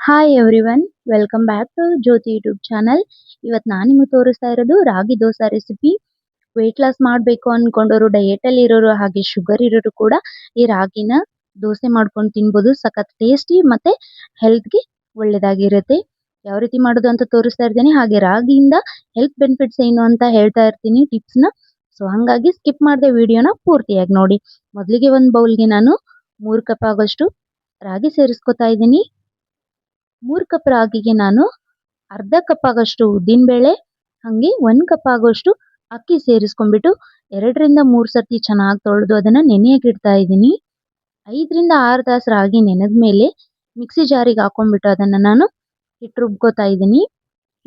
Hi everyone, welcome back to Jyothi YouTube channel. ಇವತ್ತು ನಾನು ನಿಮಗೆ ತೋರಿಸ್ತಾ ಇರೋದು ragi dosa recipe. Weight loss ಮಾಡಬೇಕು ಅನ್ಕೊಂಡವರು, ಡಯಟಲ್ಲಿ ಇರೋರು, ಹಾಗೆ ಶುಗರ್ ಇರೋರು ಕೂಡ ಈ ರಾಗಿನ ದೋಸೆ ಮಾಡ್ಕೊಂಡು ತಿನ್ಬೋದು. ಸಖತ್ ಟೇಸ್ಟಿ ಮತ್ತೆ ಹೆಲ್ತ್ಗೆ ಒಳ್ಳೇದಾಗಿರುತ್ತೆ. ಯಾವ ರೀತಿ ಮಾಡೋದು ಅಂತ ತೋರಿಸ್ತಾ ಇರ್ತೀನಿ. ಹಾಗೆ ರಾಗಿಯಿಂದ ಹೆಲ್ತ್ ಬೆನಿಫಿಟ್ಸ್ ಏನು ಅಂತ ಹೇಳ್ತಾ ಇರ್ತೀನಿ ಟಿಪ್ಸ್ನ. ಸೊ ಹಂಗಾಗಿ ಸ್ಕಿಪ್ ಮಾಡದೆ ವಿಡಿಯೋನ ಪೂರ್ತಿಯಾಗಿ ನೋಡಿ. ಮೊದಲಿಗೆ ಒಂದು ಬೌಲ್ಗೆ ನಾನು 3 ಕಪ್ ಆಗೋಷ್ಟು ರಾಗಿ ಸೇರಿಸ್ಕೊತಾ ಇದ್ದೀನಿ. 3 ಕಪ್ ರಾಗಿಗೆ ನಾನು ಅರ್ಧ ಕಪ್ ಆಗಷ್ಟು ಉದ್ದಿನಬೇಳೆ, ಹಾಗೆ 1 ಕಪ್ ಆಗೋಷ್ಟು ಅಕ್ಕಿ ಸೇರಿಸ್ಕೊಂಡ್ಬಿಟ್ಟು 2 ರಿಂದ 3 ಸರ್ತಿ ಚೆನ್ನಾಗಿ ತೊಳೆದು ಅದನ್ನ ನೆನೆಯಕ್ಕೆ ಇಡ್ತಾ ಇದ್ದೀನಿ. 5 ರಿಂದ 6 ತಾಸು ರಾಗಿ ನೆನೆದ ಮೇಲೆ ಮಿಕ್ಸಿ ಜಾರಿಗೆ ಹಾಕೊಂಡ್ಬಿಟ್ಟು ಅದನ್ನ ನಾನು ಹಿಟ್ಟು ರುಬ್ಕೋತಾ ಇದ್ದೀನಿ.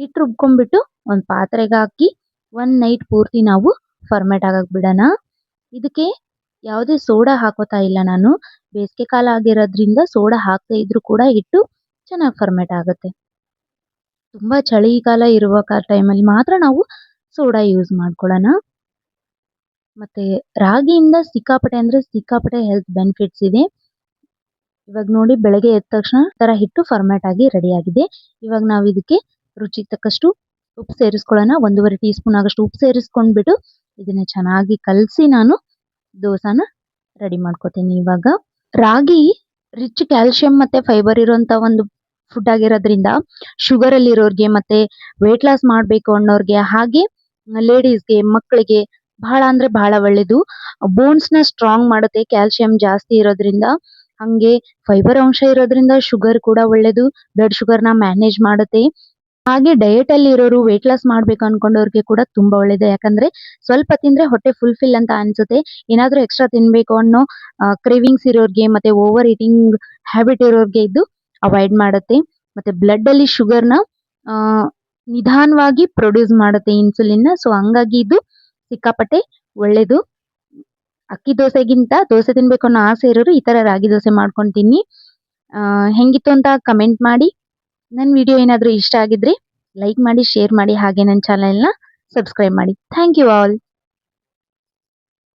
ಹಿಟ್ಟು ರುಬ್ಕೊಂಡ್ಬಿಟ್ಟು ಒಂದು ಪಾತ್ರೆಗೆ ಹಾಕಿ 1 ನೈಟ್ ಪೂರ್ತಿ ನಾವು ಫರ್ಮೆಟ್ ಆಗಕ್ಕೆ ಬಿಡೋಣ. ಇದಕ್ಕೆ ಯಾವುದೇ ಸೋಡಾ ಹಾಕೋತಾ ಇಲ್ಲ ನಾನು. ಬೇಸಿಗೆ ಕಾಲ ಆಗಿರೋದ್ರಿಂದ ಸೋಡಾ ಹಾಕದೇ ಇದ್ರೂ ಕೂಡ ಹಿಟ್ಟು ಚೆನ್ನಾಗಿ ಫರ್ಮೆಟ್ ಆಗುತ್ತೆ. ತುಂಬಾ ಚಳಿಗಾಲ ಇರುವ ಟೈಮಲ್ಲಿ ಮಾತ್ರ ನಾವು ಸೋಡಾ ಯೂಸ್ ಮಾಡ್ಕೊಳ್ಳೋಣ. ಮತ್ತೆ ರಾಗಿಯಿಂದ ಸಿಕ್ಕಾಪಟ್ಟೆ ಅಂದ್ರೆ ಸಿಕ್ಕಾಪಟ್ಟೆ ಹೆಲ್ತ್ ಬೆನಿಫಿಟ್ಸ್ ಇದೆ. ಇವಾಗ ನೋಡಿ, ಬೆಳಗ್ಗೆ ಎದ್ದ ತಕ್ಷಣ ತರ ಹಿಟ್ಟು ಫರ್ಮೆಟ್ ಆಗಿ ರೆಡಿ ಆಗಿದೆ. ಇವಾಗ ನಾವು ಇದಕ್ಕೆ ರುಚಿಗೆ ತಕ್ಕಷ್ಟು ಉಪ್ಪು ಸೇರಿಸ್ಕೊಳ್ಳೋಣ. 1.5 ಟೀ ಸ್ಪೂನ್ ಆಗಷ್ಟು ಉಪ್ಪು ಸೇರಿಸ್ಕೊಂಡ್ಬಿಟ್ಟು ಇದನ್ನ ಚೆನ್ನಾಗಿ ಕಲಸಿ ನಾನು ದೋಸಾನ ರೆಡಿ ಮಾಡ್ಕೋತೀನಿ. ಇವಾಗ ರಾಗಿ ರಿಚ್ ಕ್ಯಾಲ್ಸಿಯಂ ಮತ್ತೆ ಫೈಬರ್ ಇರುವಂತ ಒಂದು ಫುಡ್ ಆಗಿರೋದ್ರಿಂದ ಶುಗರ್ ಅಲ್ಲಿ ಇರೋರ್ಗೆ ಮತ್ತೆ ವೇಟ್ ಲಾಸ್ ಮಾಡಬೇಕು ಅನ್ನೋರ್ಗೆ, ಹಾಗೆ ಲೇಡೀಸ್ಗೆ, ಮಕ್ಕಳಿಗೆ ಬಹಳ ಅಂದ್ರೆ ಬಹಳ ಒಳ್ಳೇದು. ಬೋನ್ಸ್ ನ ಸ್ಟ್ರಾಂಗ್ ಮಾಡುತ್ತೆ ಕ್ಯಾಲ್ಸಿಯಂ ಜಾಸ್ತಿ ಇರೋದ್ರಿಂದ. ಹಂಗೆ ಫೈಬರ್ ಅಂಶ ಇರೋದ್ರಿಂದ ಶುಗರ್ ಕೂಡ ಒಳ್ಳೇದು. ಬ್ಲಡ್ ಶುಗರ್ ನ ಮ್ಯಾನೇಜ್ ಮಾಡುತ್ತೆ. ಹಾಗೆ ಡಯಟ್ ಅಲ್ಲಿ ಇರೋರು, ವೇಟ್ ಲಾಸ್ ಮಾಡ್ಬೇಕು ಅನ್ಕೊಂಡವ್ರಿಗೆ ಕೂಡ ತುಂಬಾ ಒಳ್ಳೇದು. ಯಾಕಂದ್ರೆ ಸ್ವಲ್ಪ ತಿಂದ್ರೆ ಹೊಟ್ಟೆ ಫುಲ್ಫಿಲ್ ಅಂತ ಅನ್ಸುತ್ತೆ. ಏನಾದ್ರೂ ಎಕ್ಸ್ಟ್ರಾ ತಿನ್ಬೇಕು ಅನ್ನೋ ಕ್ರೇವಿಂಗ್ಸ್ ಇರೋರ್ಗೆ ಮತ್ತೆ ಓವರ್ ಈಟಿಂಗ್ ಹ್ಯಾಬಿಟ್ ಇರೋರ್ಗೆ ಇದು ಅವಾಯ್ಡ್ ಮಾಡುತ್ತೆ. ಮತ್ತೆ ಬ್ಲಡ್ ಅಲ್ಲಿ ಶುಗರ್ನ ನಿಧಾನವಾಗಿ ಪ್ರೊಡ್ಯೂಸ್ ಮಾಡುತ್ತೆ, ಇನ್ಸುಲಿನ್. ಸೊ ಹಂಗಾಗಿ ಇದು ಸಿಕ್ಕಾಪಟ್ಟೆ ಒಳ್ಳೇದು. ಅಕ್ಕಿ ದೋಸೆಗಿಂತ ದೋಸೆ ತಿನ್ಬೇಕು ಅನ್ನೋ ಆಸೆ ಇರೋರು ಈ ತರ ರಾಗಿ ದೋಸೆ ಮಾಡ್ಕೊಂಡು ತಿನ್ನಿ. ಹೆಂಗಿತ್ತು ಅಂತ ಕಮೆಂಟ್ ಮಾಡಿ. ನನ್ನ ವಿಡಿಯೋ ಏನಾದರೂ ಇಷ್ಟ ಆಗಿದ್ರೆ ಲೈಕ್ ಮಾಡಿ, ಶೇರ್ ಮಾಡಿ, ಹಾಗೆ ನನ್ನ ಚಾನೆಲ್ನ ಸಬ್ಸ್ಕ್ರೈಬ್ ಮಾಡಿ. Thank you all.